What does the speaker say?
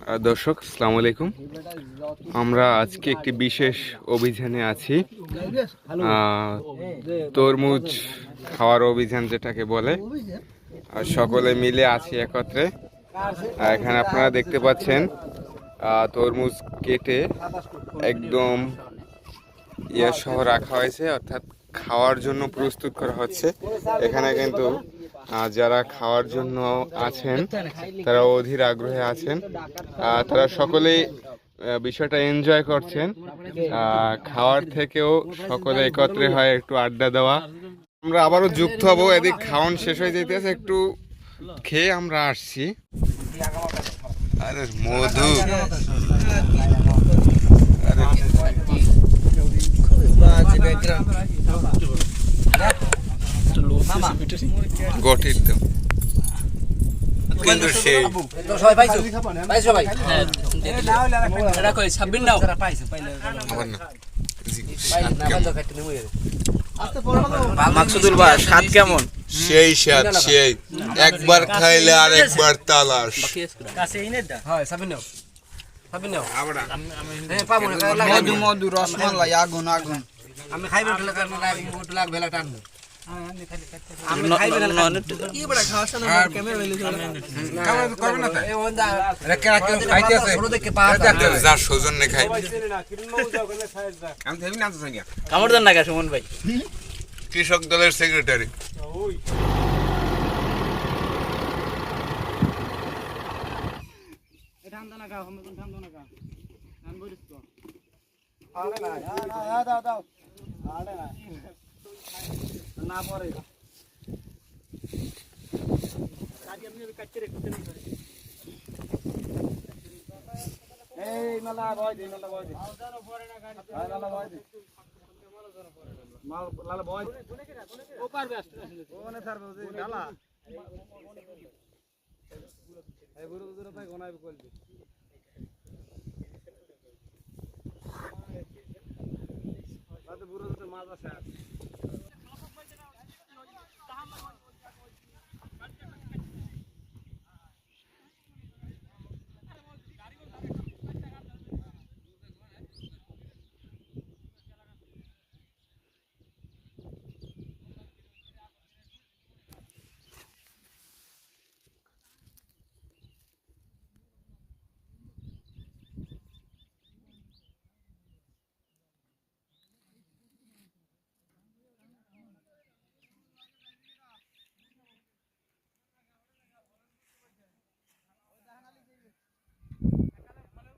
দর্শক আসসালামু আলাইকুম। আমরা আজকে একটি বিশেষ অভিযানে আছি, তরমুজ খাওয়ার অভিযান যেটাকে বলে। আর সকলে মিলে আছি একত্রে। এখানে আপনারা দেখতে পাচ্ছেন তরমুজ কেটে একদম সহ রাখা হয়েছে, অর্থাৎ খাওয়ার জন্য প্রস্তুত করা হচ্ছে। এখানে কিন্তু যারা খাওয়ার জন্য আছেন তারা অধীর আগ্রহে আছেন। তারা সকলেই বিষয়টা এনজয় করছেন। খাওয়ার থেকেও সকলে একত্রে হয় একটু আড্ডা দেওয়া। আমরা আবারও যুক্ত হব, এদিক খাওয়ান শেষ হয়ে যেতেছে, একটু খেয়ে আমরা আসছি। আরে মধু, গঠিত কিন্তু সেই মাকসুদুল ভাই স্বাদ কেমন? সেই স্বাদ, সেই একবার খাইলে আর একবার তালাশ। মধু মধু রসমালাই আগুন আগুন। আমি খাইব লাগবে টানবো। কৃষক দলের সেক্রেটারি না পরে এই মেলা ভয় দি মেলা ভয় দি মেলা ভয় দি মাল লালা ভয় ও পারবে আসতে ওনে স্যার বলছে লালা এই গুরু গুরু ভাই গনাইবে কইলবি বাদে বুড়ো তো মাছ আছে